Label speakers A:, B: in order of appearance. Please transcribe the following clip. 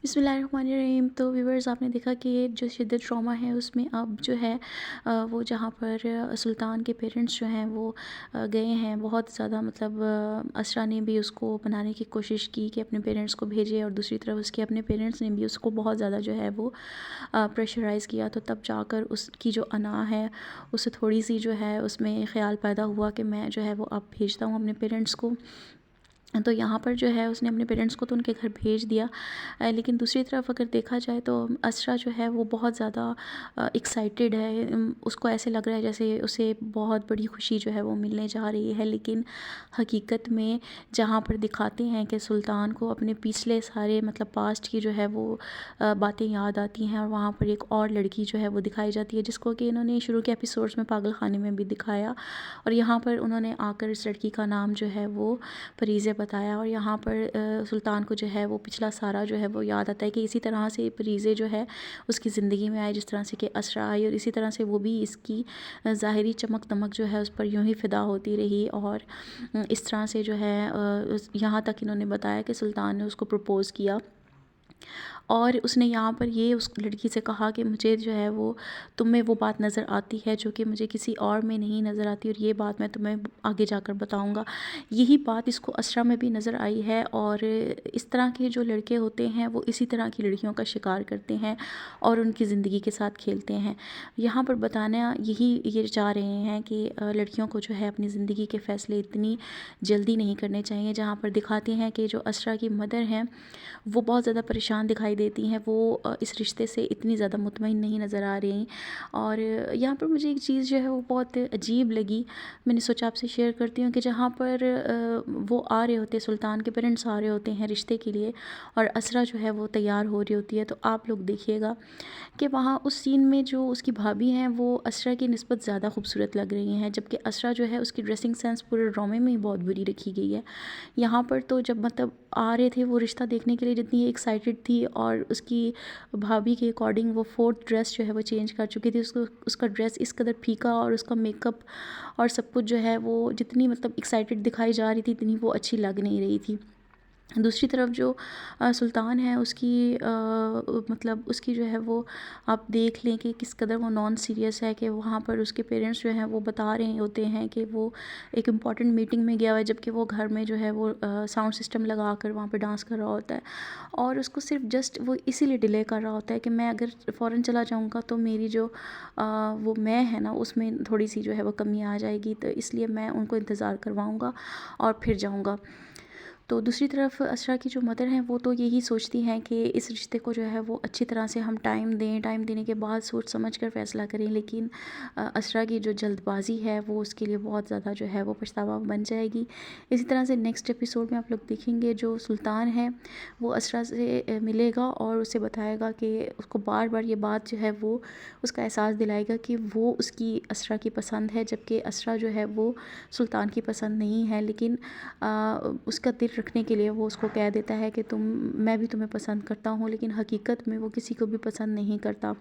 A: बिस्मिल्लाहिर्रहमानिर्रहीम। तो व्यूअर्स, आपने देखा कि ये जो शिद्दत ड्रामा है उसमें अब जो है वो जहाँ पर सुल्तान के पेरेंट्स जो हैं वो गए हैं। बहुत ज़्यादा मतलब असरा ने भी उसको बनाने की कोशिश की कि अपने पेरेंट्स को भेजे, और दूसरी तरफ उसके अपने पेरेंट्स ने भी उसको बहुत ज़्यादा जो है वो प्रेशराइज़ किया। तो तब जाकर उसकी जो अना है उससे थोड़ी सी जो है उसमें ख़्याल पैदा हुआ कि मैं जो है वो अब भेजता हूँ अपने पेरेंट्स को। तो यहाँ पर जो है उसने अपने पेरेंट्स को तो उनके घर भेज दिया। लेकिन दूसरी तरफ अगर देखा जाए तो असरा जो है वो बहुत ज़्यादा एक्साइटेड है। उसको ऐसे लग रहा है जैसे उसे बहुत बड़ी खुशी जो है वो मिलने जा रही है। लेकिन हकीकत में जहाँ पर दिखाते हैं कि सुल्तान को अपने पिछले सारे मतलब पास्ट की जो है वो बातें याद आती हैं, और वहाँ पर एक और लड़की जो है वो दिखाई जाती है जिसको कि इन्होंने शुरू के एपिसोड्स में पागल खाने में भी दिखाया, और यहाँ पर उन्होंने आकर इस लड़की का नाम जो है वो फरीज़े बताया। और यहाँ पर सुल्तान को जो है वो पिछला सारा जो है वो याद आता है कि इसी तरह से फरीज़े जो है उसकी ज़िंदगी में आए, जिस तरह से कि असरा आई, और इसी तरह से वो भी इसकी ज़ाहिरी चमक दमक जो है उस पर यूं ही फ़िदा होती रही। और इस तरह से जो है यहाँ तक इन्होंने बताया कि सुल्तान ने उसको प्रपोज़ किया, और उसने यहाँ पर ये उस लड़की से कहा कि मुझे जो है वो तुम में वो बात नज़र आती है जो कि मुझे किसी और में नहीं नज़र आती, और ये बात मैं तुम्हें आगे जाकर बताऊँगा। यही बात इसको असरा में भी नज़र आई है, और इस तरह के जो लड़के होते हैं वो इसी तरह की लड़कियों का शिकार करते हैं और उनकी ज़िंदगी के साथ खेलते हैं। यहाँ पर बताना यही ये चाह रहे हैं कि लड़कियों को जो है अपनी ज़िंदगी के फ़ैसले इतनी जल्दी नहीं करने चाहिए। जहाँ पर दिखाते हैं कि जो असरा की मदर हैं वो बहुत ज़्यादा परेशान दिखाई देती हैं, वो इस रिश्ते से इतनी ज़्यादा मुतमईन नहीं नज़र आ रही। और यहाँ पर मुझे एक चीज़ जो है वो बहुत अजीब लगी, मैंने सोचा आपसे शेयर करती हूँ कि जहाँ पर वो आ रहे होते, सुल्तान के पेरेंट्स आ रहे होते हैं रिश्ते के लिए, और असरा जो है वो तैयार हो रही होती है, तो आप लोग देखिएगा कि वहाँ उस सीन में जो उसकी भाभी हैं वो असरा की निस्बत ज़्यादा खूबसूरत लग रही हैं, जबकि असरा जो है उसकी ड्रेसिंग सेंस पूरे ड्रामे में ही बहुत बुरी रखी गई है। यहाँ पर तो जब मतलब आ रहे थे वो रिश्ता देखने के लिए, जितनी एक्साइटेड थी, और उसकी भाभी के अकॉर्डिंग वो फोर्थ ड्रेस जो है वो चेंज कर चुकी थी। उसको उसका ड्रेस इस कदर फीका, और उसका मेकअप और सब कुछ जो है वो जितनी मतलब एक्साइटेड दिखाई जा रही थी इतनी वो अच्छी लग नहीं रही थी। दूसरी तरफ जो सुल्तान है उसकी मतलब उसकी जो है वो आप देख लें कि किस कदर वो नॉन सीरियस है, कि वहाँ पर उसके पेरेंट्स जो हैं वो बता रहे होते हैं कि वो एक इम्पॉर्टेंट मीटिंग में गया हुआ है, जबकि वो घर में जो है वो साउंड सिस्टम लगा कर वहाँ पर डांस कर रहा होता है, और उसको सिर्फ जस्ट वो इसीलिए डिले कर रहा होता है कि मैं अगर फ़ौरन चला जाऊँगा तो मेरी जो वो मैं है ना उसमें थोड़ी सी जो है वो कमी आ जाएगी, तो इसलिए मैं उनको इंतज़ार करवाऊँगा और फिर जाऊँगा। तो दूसरी तरफ असरा की जो मदर हैं वो तो यही सोचती हैं कि इस रिश्ते को जो है वो अच्छी तरह से हम टाइम दें, टाइम देने के बाद सोच समझ कर फ़ैसला करें। लेकिन असरा की जो जल्दबाज़ी है वो उसके लिए बहुत ज़्यादा जो है वो पछतावा बन जाएगी। इसी तरह से नेक्स्ट एपिसोड में आप लोग देखेंगे जो सुल्तान है वो असरा से मिलेगा और उसे बताएगा कि उसको बार बार ये बात जो है वो उसका एहसास दिलाएगा कि वो उसकी असरा की पसंद है, जबकि असरा जो है वो सुल्तान की पसंद नहीं है। लेकिन उसका दिल रखने के लिए वो उसको कह देता है कि मैं भी तुम्हें पसंद करता हूँ, लेकिन हकीकत में वो किसी को भी पसंद नहीं करता।